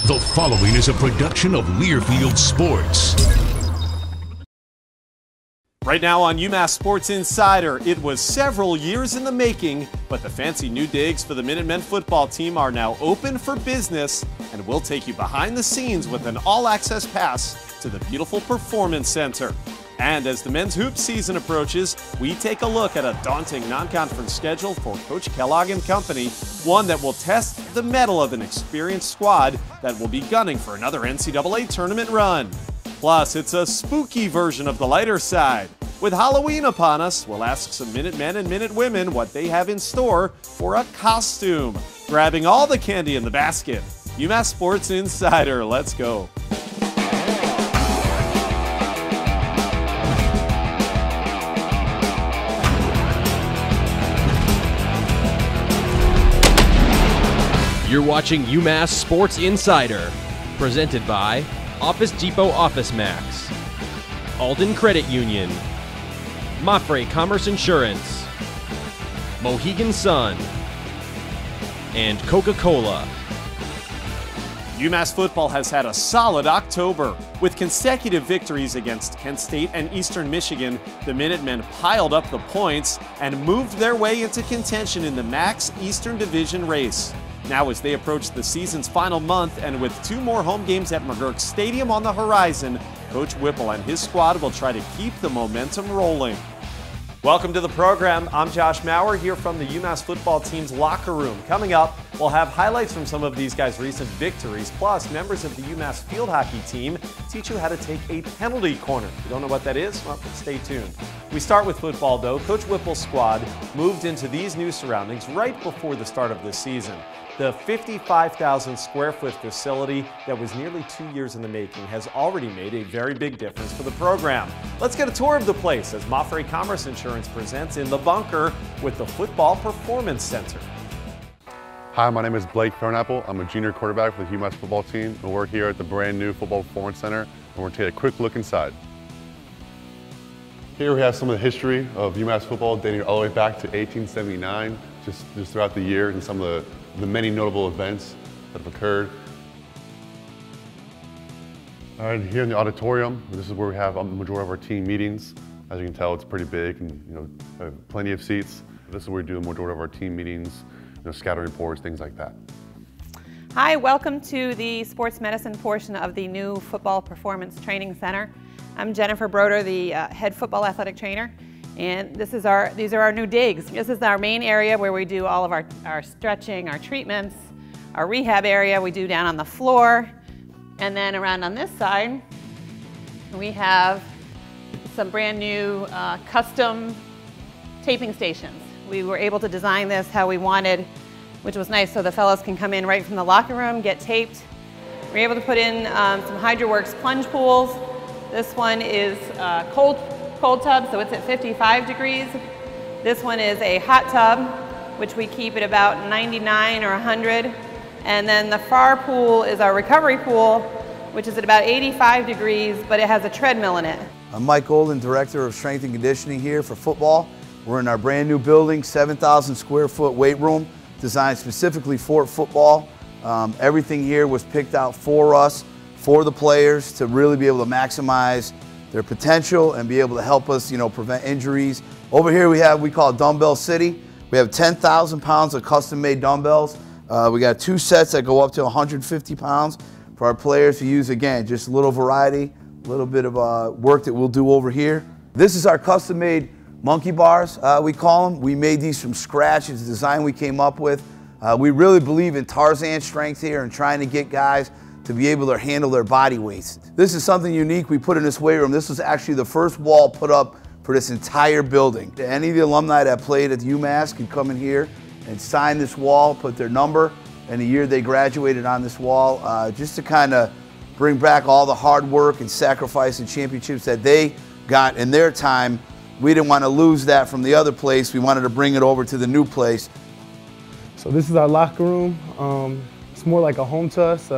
The following is a production of Learfield Sports. Right now on UMass Sports Insider, it was several years in the making, but the fancy new digs for the Minutemen football team are now open for business, and we'll take you behind the scenes with an all-access pass to the beautiful Performance Center. And as the men's hoop season approaches, we take a look at a daunting non-conference schedule for Coach Kellogg and company, one that will test the mettle of an experienced squad that will be gunning for another NCAA tournament run. Plus, it's a spooky version of the lighter side. With Halloween upon us, we'll ask some Minutemen and Minutewomen what they have in store for a costume. Grabbing all the candy in the basket. UMass Sports Insider, let's go. You're watching UMass Sports Insider, presented by Office Depot Office Max, Alden Credit Union, Mafre Commerce Insurance, Mohegan Sun, and Coca-Cola. UMass football has had a solid October. With consecutive victories against Kent State and Eastern Michigan, the Minutemen piled up the points and moved their way into contention in the MAC's Eastern Division race. Now as they approach the season's final month and with 2 more home games at McGurk Stadium on the horizon, Coach Whipple and his squad will try to keep the momentum rolling. Welcome to the program. I'm Josh Maurer here from the UMass football team's locker room. Coming up, we'll have highlights from some of these guys' recent victories, plus members of the UMass field hockey team teach you how to take a penalty corner. If you don't know what that is, well, stay tuned. We start with football though. Coach Whipple's squad moved into these new surroundings right before the start of this season. The 55,000 square foot facility that was nearly 2 years in the making has already made a very big difference for the program. Let's get a tour of the place as Mafre Commerce Insurance presents In the Bunker with the Football Performance Center. Hi, my name is Blake Thornapple. I'm a junior quarterback for the UMass football team, and we're here at the brand new Football Performance Center, and we're going to take a quick look inside. Here we have some of the history of UMass football dating all the way back to 1879, just throughout the year and some of the many notable events that have occurred. All right, here in the auditorium, this is where we have the majority of our team meetings. As you can tell, it's pretty big and have plenty of seats. This is where we do the majority of our team meetings, scouting reports, things like that. Hi, welcome to the sports medicine portion of the new Football Performance Training Center. I'm Jennifer Broder, the head football athletic trainer. And these are our new digs. This is our main area where we do all of our stretching, our treatments, our rehab area we do down on the floor. And then around on this side, we have some brand new custom taping stations. We were able to design this how we wanted, which was nice, so the fellows can come in right from the locker room, get taped. We're able to put in some HydroWorks plunge pools. This one is cold tub, so it's at 55 degrees. This one is a hot tub, which we keep at about 99 or 100. And then the far pool is our recovery pool, which is at about 85 degrees, but it has a treadmill in it. I'm Mike Golden, Director of Strength and Conditioning here for football. We're in our brand new building, 7,000 square foot weight room, designed specifically for football. Everything here was picked out for us, for the players, to really be able to maximize their potential and be able to help us, prevent injuries. Over here we call it Dumbbell City. We have 10,000 pounds of custom-made dumbbells. We got 2 sets that go up to 150 pounds for our players to use. Again, just a little variety, a little bit of work that we'll do over here. This is our custom-made monkey bars, we call them. We made these from scratch. It's a design we came up with. We really believe in Tarzan strength here and trying to get guys to be able to handle their body weights. This is something unique we put in this weight room. This was actually the first wall put up for this entire building. Any of the alumni that played at the UMass could come in here and sign this wall, put their number and the year they graduated on this wall, just to kind of bring back all the hard work and sacrifice and championships that they got in their time. We didn't want to lose that from the other place. We wanted to bring it over to the new place. So this is our locker room. It's more like a home to us.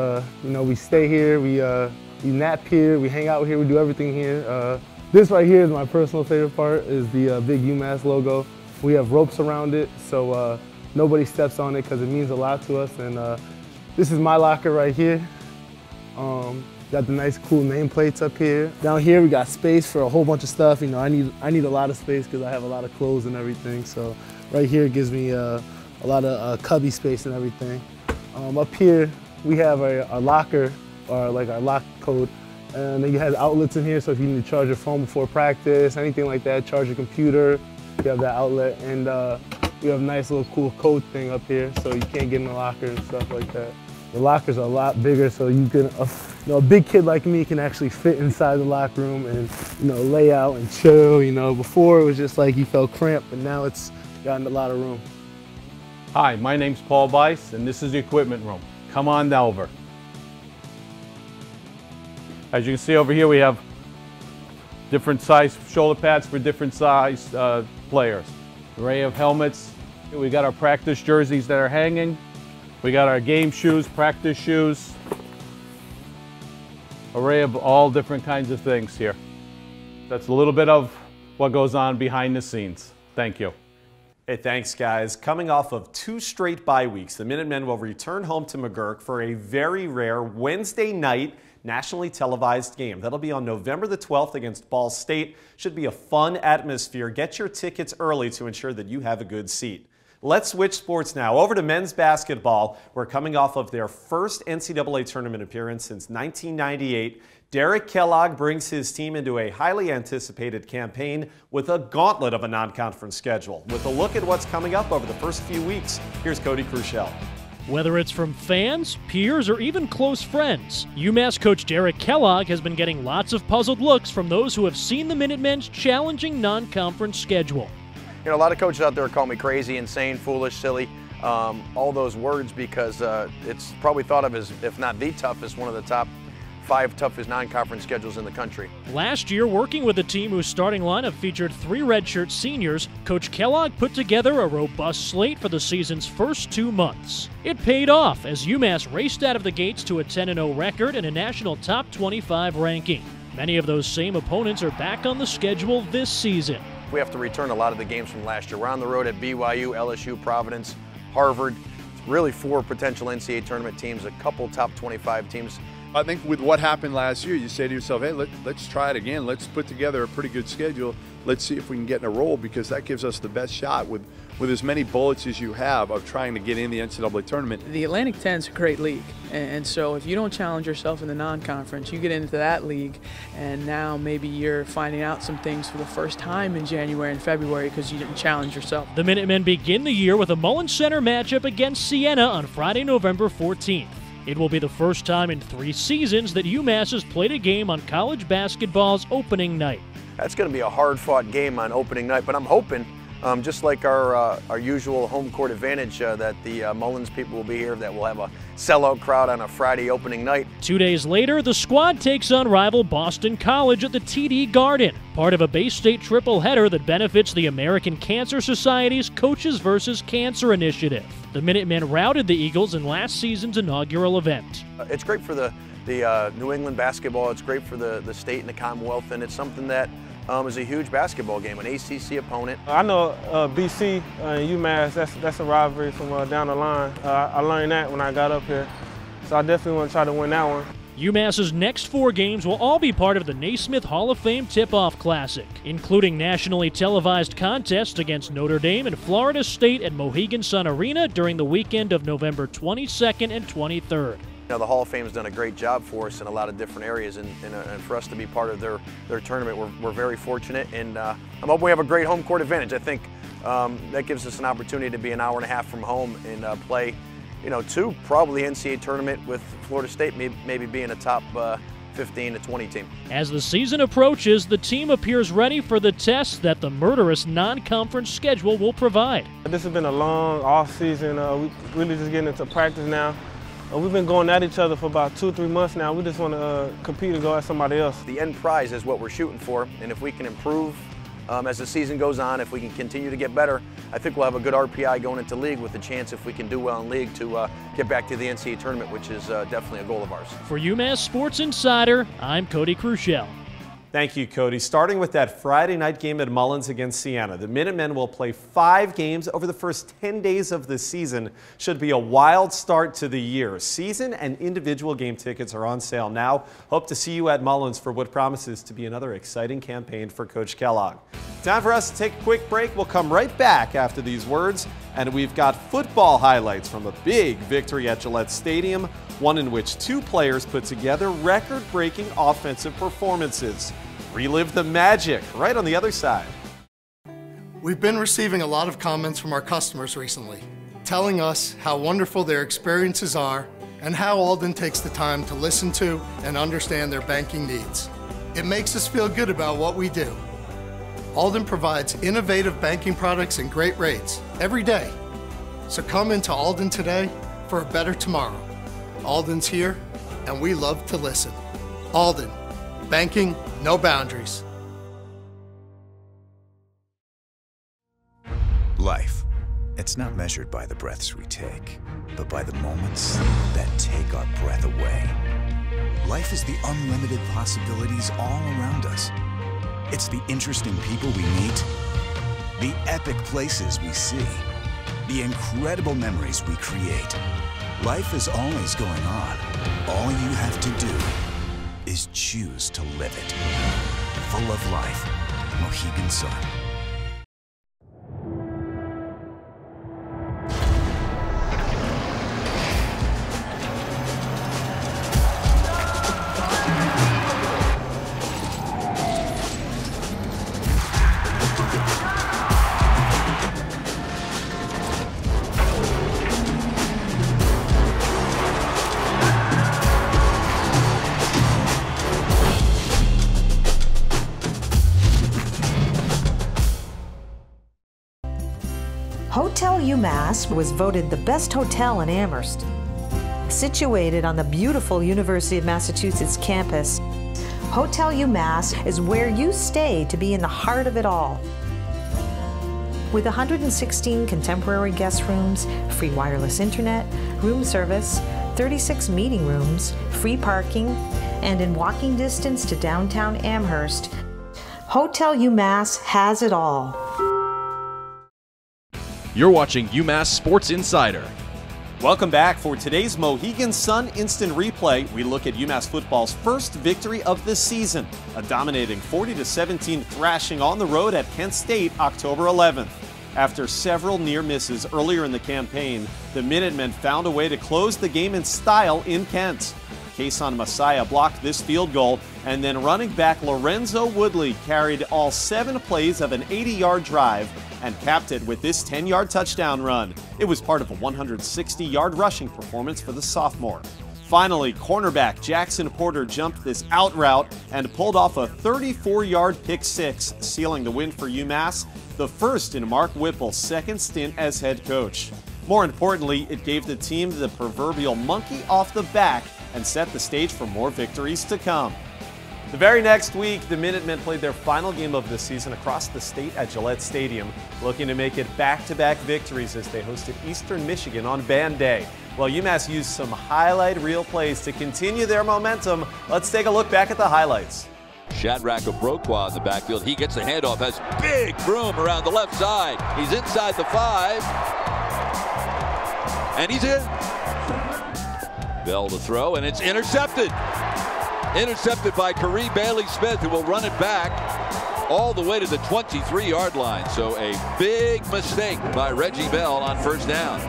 We stay here, we nap here, we hang out here, we do everything here. This right here is my personal favorite part, is the big UMass logo. We have ropes around it, so nobody steps on it because it means a lot to us. And this is my locker right here. Got the nice cool nameplates up here. Down here we got space for a whole bunch of stuff. You know, I need a lot of space because I have a lot of clothes and everything. So right here gives me a lot of cubby space and everything. Up here we have our locker, or like our lock code. And then you have outlets in here, so if you need to charge your phone before practice, anything like that, charge your computer, you have that outlet. And we have a nice little cool code thing up here, so you can't get in the locker and stuff like that. The lockers are a lot bigger, so you can, a big kid like me can actually fit inside the locker room and, lay out and chill. Before it was just like you felt cramped, but now it's gotten a lot of room. Hi, my name's Paul Bice, and this is the equipment room. Come on over. As you can see over here, we have different size shoulder pads for different size players. Array of helmets. We got our practice jerseys that are hanging. We got our game shoes, practice shoes. Array of all different kinds of things here. That's a little bit of what goes on behind the scenes. Thank you. Hey, thanks, guys. Coming off of 2 straight bye weeks, the Minutemen will return home to McGurk for a very rare Wednesday night nationally televised game. That'll be on November the 12th against Ball State. Should be a fun atmosphere. Get your tickets early to ensure that you have a good seat. Let's switch sports now. Over to men's basketball. We're coming off of their first NCAA tournament appearance since 1998. Derek Kellogg brings his team into a highly anticipated campaign with a gauntlet of a non-conference schedule. With a look at what's coming up over the first few weeks, here's Cody Crushell. Whether it's from fans, peers, or even close friends, UMass coach Derek Kellogg has been getting lots of puzzled looks from those who have seen the Minutemen's challenging non-conference schedule. A lot of coaches out there call me crazy, insane, foolish, silly, all those words, because it's probably thought of as, if not the toughest, one of the top 5 toughest non-conference schedules in the country. Last year, working with a team whose starting lineup featured 3 redshirt seniors, Coach Kellogg put together a robust slate for the season's first 2 months. It paid off as UMass raced out of the gates to a 10-0 record and a national top 25 ranking. Many of those same opponents are back on the schedule this season. We have to return a lot of the games from last year. We're on the road at BYU, LSU, Providence, Harvard, really 4 potential NCAA tournament teams, a couple top 25 teams. I think with what happened last year, you say to yourself, hey, let's try it again. Let's put together a pretty good schedule. Let's see if we can get in a roll, because that gives us the best shot with as many bullets as you have of trying to get in the NCAA tournament. The Atlantic 10 is a great league, and so if you don't challenge yourself in the non-conference, you get into that league, and now maybe you're finding out some things for the first time in January and February because you didn't challenge yourself. The Minutemen begin the year with a Mullins Center matchup against Siena on Friday, November 14th. It will be the first time in 3 seasons that UMass has played a game on college basketball's opening night. That's going to be a hard-fought game on opening night, but I'm hoping, just like our usual home court advantage, that the Mullins people will be here, that we'll have a sellout crowd on a Friday opening night. 2 days later, the squad takes on rival Boston College at the TD Garden, part of a Bay State triple-header that benefits the American Cancer Society's Coaches vs. Cancer initiative. The Minutemen routed the Eagles in last season's inaugural event. It's great for the New England basketball, it's great for the state and the Commonwealth, and it's something that is a huge basketball game, an ACC opponent. I know BC and UMass, that's a rivalry from down the line. I learned that when I got up here, so I definitely want to try to win that one. UMass's next 4 games will all be part of the Naismith Hall of Fame Tip-Off Classic, including nationally televised contests against Notre Dame and Florida State at Mohegan Sun Arena during the weekend of November 22nd and 23rd. The Hall of Fame has done a great job for us in a lot of different areas, and for us to be part of their tournament, we're very fortunate, and I'm hoping we have a great home court advantage. I think that gives us an opportunity to be an hour and a half from home and play, 2 probably NCAA tournament, with Florida State maybe being a top 15 to 20 team. As the season approaches, the team appears ready for the tests that the murderous non-conference schedule will provide. This has been a long off season. We really just getting into practice now. We've been going at each other for about 2-3 months now. We just want to compete and go at somebody else. The end prize is what we're shooting for, and if we can improve as the season goes on, if we can continue to get better, I think we'll have a good RPI going into league, with a chance, if we can do well in league, to get back to the NCAA tournament, which is definitely a goal of ours. For UMass Sports Insider, I'm Cody Crushell. Thank you, Cody. Starting with that Friday night game at Mullins against Siena, the Minutemen will play 5 games over the first 10 days of the season. Should be a wild start to the year. Season and individual game tickets are on sale now. Hope to see you at Mullins for what promises to be another exciting campaign for Coach Kellogg. Time for us to take a quick break. We'll come right back after these words, and we've got football highlights from a big victory at Gillette Stadium, one in which 2 players put together record-breaking offensive performances. Relive the magic right on the other side. We've been receiving a lot of comments from our customers recently, telling us how wonderful their experiences are and how Alden takes the time to listen to and understand their banking needs. It makes us feel good about what we do. Alden provides innovative banking products and great rates every day. So come into Alden today for a better tomorrow. Alden's here, and we love to listen. Alden, banking, no boundaries. Life, it's not measured by the breaths we take, but by the moments that take our breath away. Life is the unlimited possibilities all around us. It's the interesting people we meet, the epic places we see, the incredible memories we create. Life is always going on. All you have to do is choose to live it. Full of life, Mohegan Sun. Hotel UMass was voted the best hotel in Amherst. Situated on the beautiful University of Massachusetts campus, Hotel UMass is where you stay to be in the heart of it all. With 116 contemporary guest rooms, free wireless internet, room service, 36 meeting rooms, free parking, and in walking distance to downtown Amherst, Hotel UMass has it all. You're watching UMass Sports Insider. Welcome back. For today's Mohegan Sun Instant Replay, we look at UMass football's first victory of the season, a dominating 40-17 thrashing on the road at Kent State October 11th. After several near misses earlier in the campaign, the Minutemen found a way to close the game in style in Kent. Kason Messiah blocked this field goal, and then running back Lorenzo Woodley carried all 7 plays of an 80-yard drive and capped it with this 10-yard touchdown run. It was part of a 160-yard rushing performance for the sophomore. Finally, cornerback Jackson Porter jumped this out route and pulled off a 34-yard pick six, sealing the win for UMass, the first in Mark Whipple's second stint as head coach. More importantly, it gave the team the proverbial monkey off the back and set the stage for more victories to come. The very next week, the Minutemen played their final game of the season across the state at Gillette Stadium, looking to make it back-to-back victories as they hosted Eastern Michigan on Band Day. While UMass used some highlight reel plays to continue their momentum, let's take a look back at the highlights. Shadrack Obroqua in the backfield. He gets the handoff, has big room around the left side. He's inside the 5, and he's in. Bell to throw, and it's intercepted. Intercepted by Kareem Bailey-Smith, who will run it back all the way to the 23-yard line. So a big mistake by Reggie Bell on first down.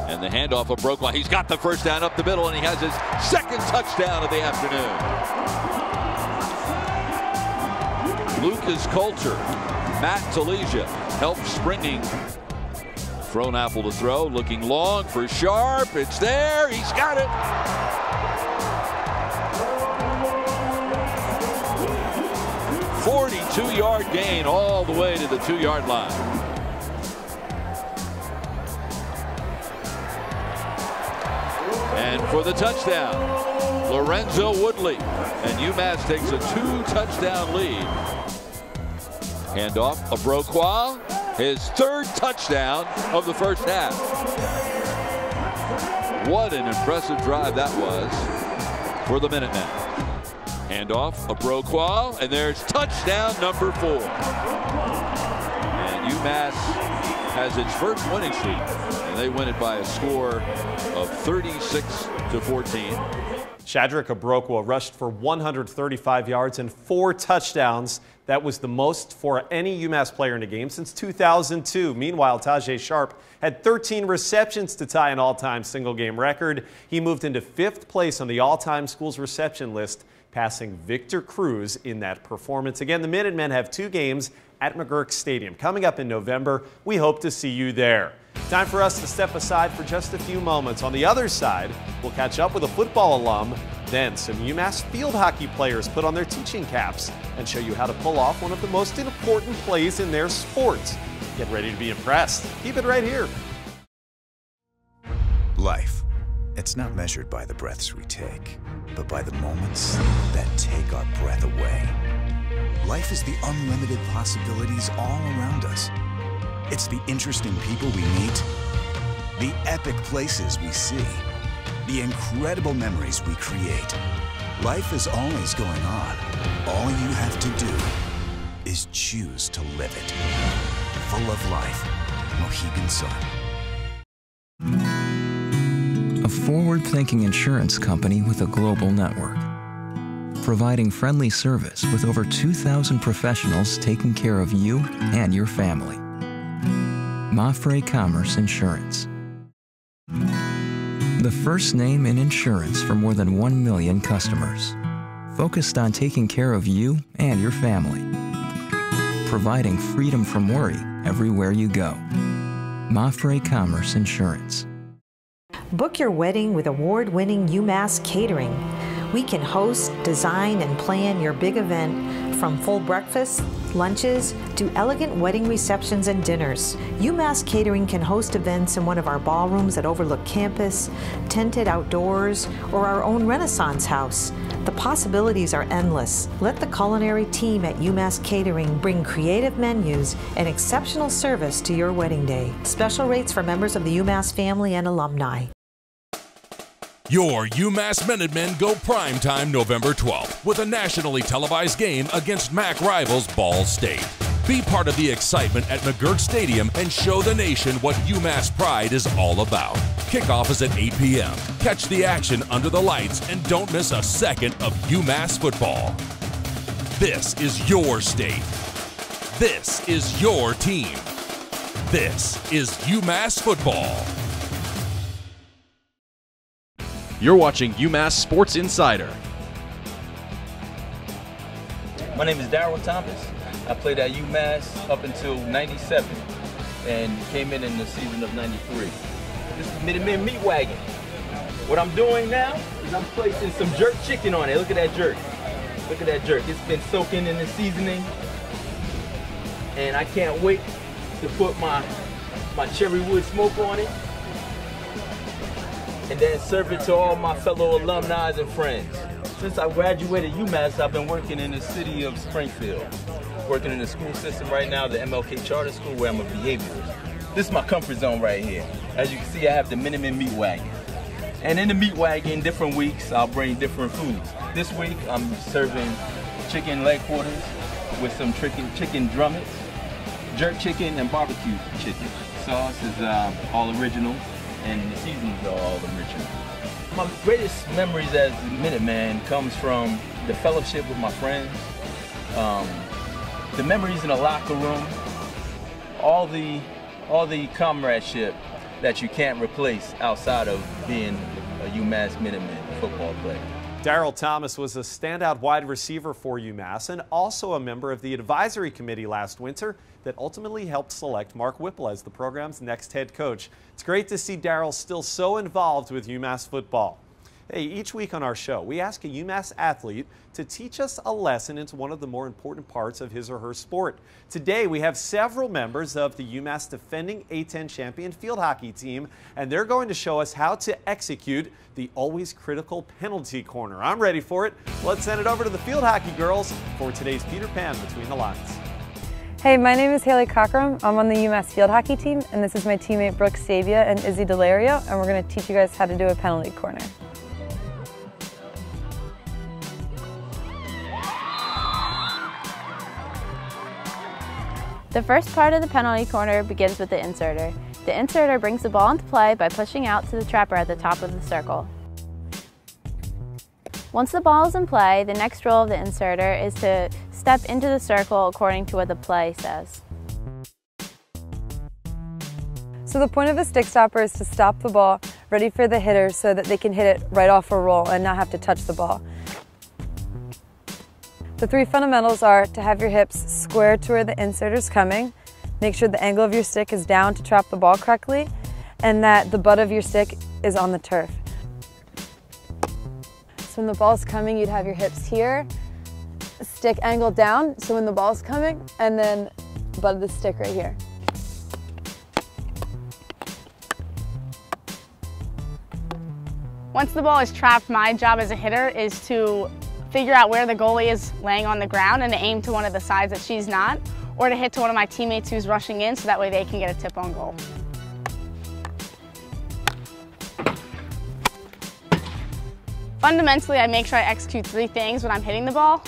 And the handoff of Obroqua. He's got the first down up the middle, and he has his second touchdown of the afternoon. Lucas Coulter, Matt Talesia help springing. Frohnapple to throw, looking long for Sharp. It's there. He's got it. A 42-yard gain all the way to the 2-yard line. And for the touchdown, Lorenzo Woodley. And UMass takes a 2-touchdown lead. Handoff, Obroqua. His 3rd touchdown of the first half. What an impressive drive that was for the Minutemen. Handoff, a Broqual, and there's touchdown number 4. And UMass has its first winning streak, and they win it by a score of 36-14. Shadrack Obrokwa rushed for 135 yards and 4 touchdowns. That was the most for any UMass player in a game since 2002. Meanwhile, Tajay Sharp had 13 receptions to tie an all-time single-game record. He moved into 5th place on the all-time schools reception list, passing Victor Cruz in that performance. Again, the Minutemen have 2 games at McGurk Stadium coming up in November. We hope to see you there. Time for us to step aside for just a few moments. On the other side, we'll catch up with a football alum, then some UMass field hockey players put on their teaching caps and show you how to pull off one of the most important plays in their sport. Get ready to be impressed. Keep it right here. Life, it's not measured by the breaths we take, but by the moments that take our breath away. Life is the unlimited possibilities all around us. It's the interesting people we meet, the epic places we see, the incredible memories we create. Life is always going on. All you have to do is choose to live it. Full of life. Mohegan Sun. A forward-thinking insurance company with a global network, providing friendly service with over 2,000 professionals taking care of you and your family. Mafre Commerce Insurance. The first name in insurance for more than 1 million customers, focused on taking care of you and your family, providing freedom from worry everywhere you go. Mafre Commerce Insurance. Book your wedding with award-winning UMass Catering. We can host, design, and plan your big event from full breakfasts, lunches, to elegant wedding receptions and dinners. UMass Catering can host events in one of our ballrooms that overlook campus, tented outdoors, or our own Renaissance house. The possibilities are endless. Let the culinary team at UMass Catering bring creative menus and exceptional service to your wedding day. Special rates for members of the UMass family and alumni. Your UMass Minutemen go primetime November 12th with a nationally televised game against MAC rivals Ball State. Be part of the excitement at McGurk Stadium and show the nation what UMass pride is all about. Kickoff is at 8 p.m. Catch the action under the lights and don't miss a second of UMass football. This is your state. This is your team. This is UMass football. You're watching UMass Sports Insider. My name is Derek Thomas. I played at UMass up until '97 and came in the season of '93. This is Minutemen Meat Wagon. What I'm doing now is I'm placing some jerk chicken on it. Look at that jerk. Look at that jerk. It's been soaking in the seasoning, and I can't wait to put my cherry wood smoke on it and then serve it to all my fellow alumni and friends. Since I graduated UMass, I've been working in the city of Springfield. Working in the school system right now, the MLK Charter School, where I'm a behaviorist. This is my comfort zone right here. As you can see, I have the Minutemen Meat Wagon. And in the Meat Wagon, different weeks, I'll bring different foods. This week, I'm serving chicken leg quarters with some chicken drumettes, jerk chicken, and barbecue chicken. Sauce is all original, and the seasonings are all original. My greatest memories as a Minuteman comes from the fellowship with my friends, the memories in the locker room, all the comradeship that you can't replace outside of being a UMass Minuteman football player. Darryl Thomas was a standout wide receiver for UMass and also a member of the advisory committee last winter that ultimately helped select Mark Whipple as the program's next head coach. It's great to see Darryl still so involved with UMass football. Hey, each week on our show, we ask a UMass athlete to teach us a lesson into one of the more important parts of his or her sport. Today, we have several members of the UMass defending A-10 champion field hockey team, and they're going to show us how to execute the always critical penalty corner. I'm ready for it. Let's send it over to the field hockey girls for today's Peter Pan Between the Lines. Hey, my name is Haley Cockrum. I'm on the UMass field hockey team, and this is my teammate Brooke Stavia and Izzy Delario, and we're going to teach you guys how to do a penalty corner. The first part of the penalty corner begins with the inserter. The inserter brings the ball into play by pushing out to the trapper at the top of the circle. Once the ball is in play, the next role of the inserter is to step into the circle according to what the play says. So the point of a stick stopper is to stop the ball ready for the hitter so that they can hit it right off a roll and not have to touch the ball. The three fundamentals are to have your hips square to where the inserter's coming, make sure the angle of your stick is down to trap the ball correctly, and that the butt of your stick is on the turf. So when the ball's coming, you'd have your hips here, stick angled down, so when the ball's coming, and then butt of the stick right here. Once the ball is trapped, my job as a hitter is to figure out where the goalie is laying on the ground and to aim to one of the sides that she's not, or to hit to one of my teammates who's rushing in so that way they can get a tip on goal. Fundamentally, I make sure I execute three things when I'm hitting the ball.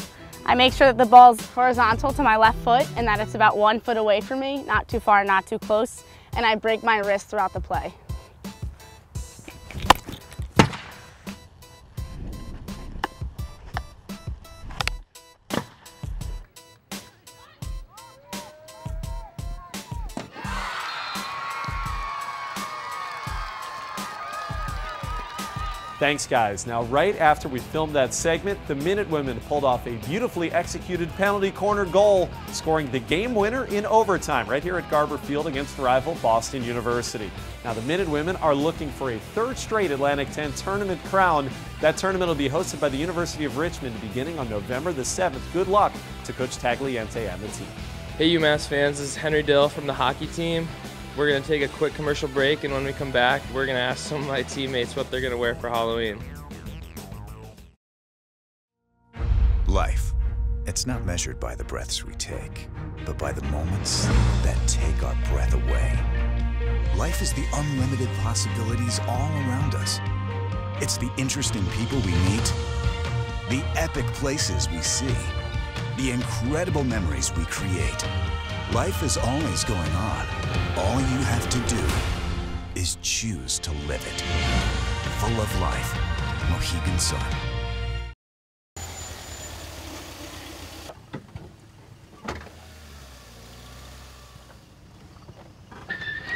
I make sure that the ball's horizontal to my left foot and that it's about 1 foot away from me, not too far, not too close, and I break my wrist throughout the play. Thanks, guys. Now, right after we filmed that segment, the Minute Women pulled off a beautifully executed penalty corner goal, scoring the game winner in overtime right here at Garber Field against rival Boston University. Now, the Minute Women are looking for a third straight Atlantic 10 tournament crown. That tournament will be hosted by the University of Richmond beginning on November the 7th. Good luck to Coach Tagliente and the team. Hey, UMass fans, this is Henry Dill from the hockey team. We're going to take a quick commercial break, and when we come back, we're going to ask some of my teammates what they're going to wear for Halloween. Life, it's not measured by the breaths we take, but by the moments that take our breath away. Life is the unlimited possibilities all around us. It's the interesting people we meet, the epic places we see, the incredible memories we create. Life is always going on. All you have to do is choose to live it. Full of life. Mohegan Sun.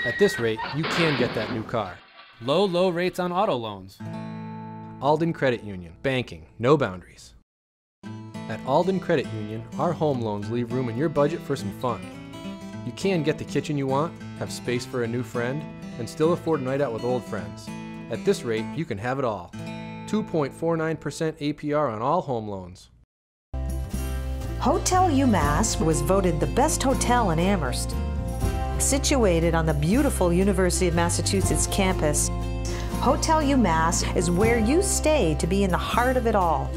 At this rate, you can get that new car. Low rates on auto loans. Alden Credit Union. Banking, no boundaries. At Alden Credit Union, our home loans leave room in your budget for some fun. You can get the kitchen you want, have space for a new friend, and still afford a night out with old friends. At this rate, you can have it all. 2.49% APR on all home loans. Hotel UMass was voted the best hotel in Amherst. Situated on the beautiful University of Massachusetts campus, Hotel UMass is where you stay to be in the heart of it all.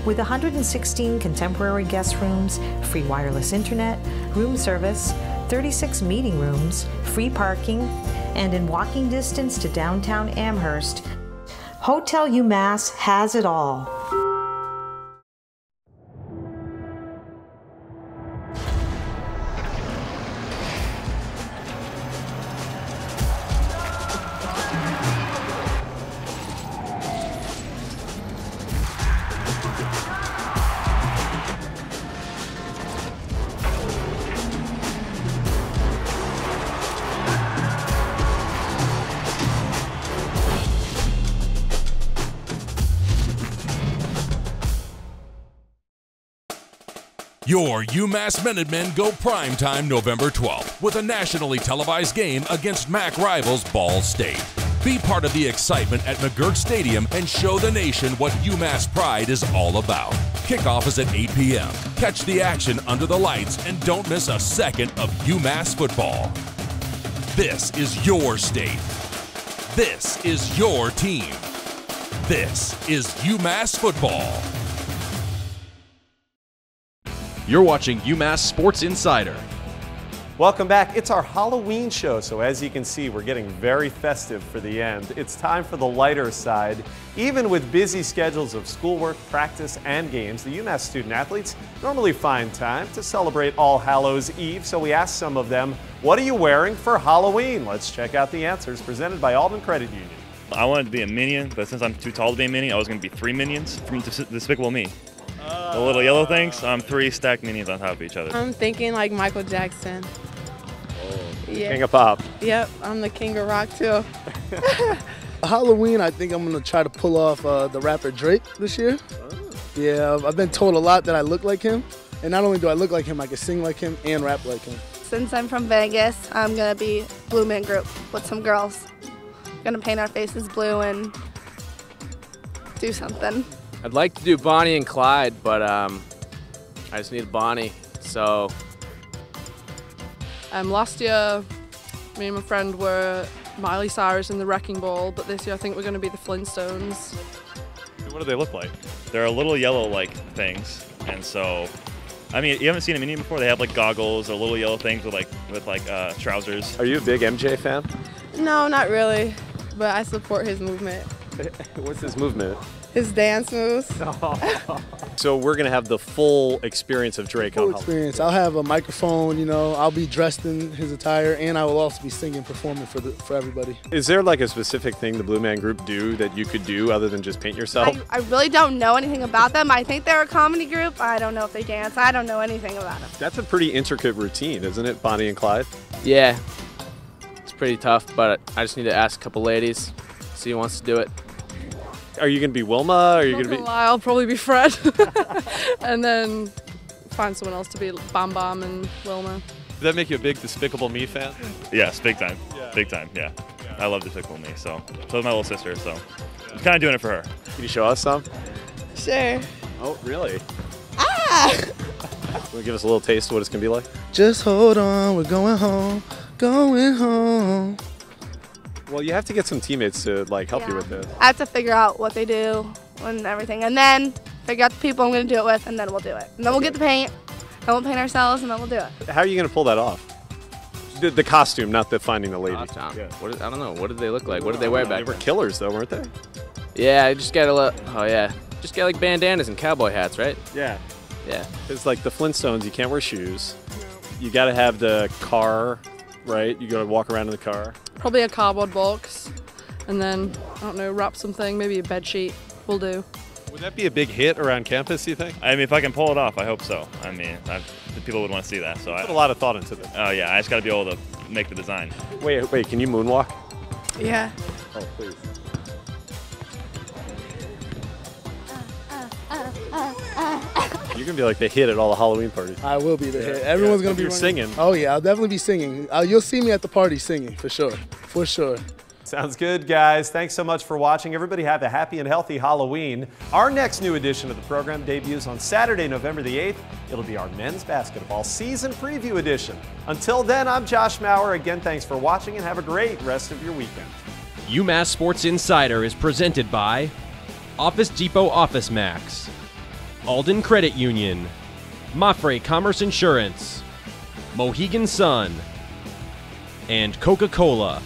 With 116 contemporary guest rooms, free wireless internet, room service, 36 meeting rooms, free parking, and in walking distance to downtown Amherst, Hotel UMass has it all. Your UMass Minutemen go primetime November 12th with a nationally televised game against MAC rivals Ball State. Be part of the excitement at McGurk Stadium and show the nation what UMass pride is all about. Kickoff is at 8 p.m. Catch the action under the lights and don't miss a second of UMass football. This is your state. This is your team. This is UMass football. You're watching UMass Sports Insider. Welcome back. It's our Halloween show, so as you can see, we're getting very festive for the end. It's time for the lighter side. Even with busy schedules of schoolwork, practice, and games, the UMass student athletes normally find time to celebrate All Hallows Eve, so we asked some of them, what are you wearing for Halloween? Let's check out the answers presented by Alumni Credit Union. I wanted to be a minion, but since I'm too tall to be a minion, I was going to be 3 minions from Despicable Me. The little yellow things, I'm 3 stacked minions on top of each other. I'm thinking like Michael Jackson. Yeah. King of Pop. Yep, I'm the king of rock too. Halloween, I think I'm going to try to pull off the rapper Drake this year. Yeah, I've been told a lot that I look like him. And not only do I look like him, I can sing like him and rap like him. Since I'm from Vegas, I'm going to be Blue Man Group with some girls. Going to paint our faces blue and do something. I'd like to do Bonnie and Clyde, but I just need Bonnie, so. Last year, me and my friend were Miley Cyrus in the Wrecking Ball, but this year I think we're going to be the Flintstones. What do they look like? They're a little yellow-like things, and so, I mean, you haven't seen a minion before. They have like goggles or little yellow things with trousers. Are you a big MJ fan? No, not really, but I support his movement. What's his movement? His dance moves. So we're going to have the full experience of Drake on Full Halloween. experience. I'll have a microphone, you know, I'll be dressed in his attire, and I will also be singing, performing for everybody. Is there like a specific thing the Blue Man Group do that you could do other than just paint yourself? I really don't know anything about them. I think they're a comedy group. I don't know if they dance. I don't know anything about them. That's a pretty intricate routine, isn't it, Bonnie and Clyde? Yeah, it's pretty tough, but I just need to ask a couple ladies, see who wants to do it. Are you going to be Wilma? Are you going to be? I'll probably be Fred, and then find someone else to be Bam Bam and Wilma. Does that make you a big Despicable Me fan? Yes, big time. Yeah. Big time, yeah. I love Despicable Me, so is my little sister, so I'm kind of doing it for her. Can you show us some? Sure. Oh, really? Ah! Want to give us a little taste of what it's going to be like? Just hold on, we're going home, going home. Well, you have to get some teammates to like help you with this. I have to figure out what they do and everything, and then figure out the people I'm going to do it with, and then we'll do it. And then we'll get the paint, and we'll paint ourselves, and then we'll do it. How are you going to pull that off? The costume, not the finding the lady. Yeah. I don't know. What did they look like? What did they wear back They were killers, though, weren't they? Yeah, I just got just get like bandanas and cowboy hats, right? Yeah. Yeah. It's like the Flintstones. You can't wear shoes. You got to have the car, right? You got to walk around in the car. Probably a cardboard box, and then, I don't know, wrap something, maybe a bed sheet will do. Would that be a big hit around campus, do you think? I mean, if I can pull it off, I hope so. I mean, the people would want to see that. So I put a lot of thought into this. Oh yeah, I just got to be able to make the design. Wait, can you moonwalk? Yeah. Oh, please. You're going to be like the hit at all the Halloween parties. I will be the hit. Everyone's going to be You're singing. Oh yeah, I'll definitely be singing. You'll see me at the party singing, for sure. For sure. Sounds good, guys. Thanks so much for watching. Everybody have a happy and healthy Halloween. Our next new edition of the program debuts on Saturday, November the 8th. It'll be our men's basketball season preview edition. Until then, I'm Josh Maurer. Again, thanks for watching and have a great rest of your weekend. UMass Sports Insider is presented by Office Depot Office Max, Alden Credit Union, Mafre Commerce Insurance, Mohegan Sun, and Coca-Cola.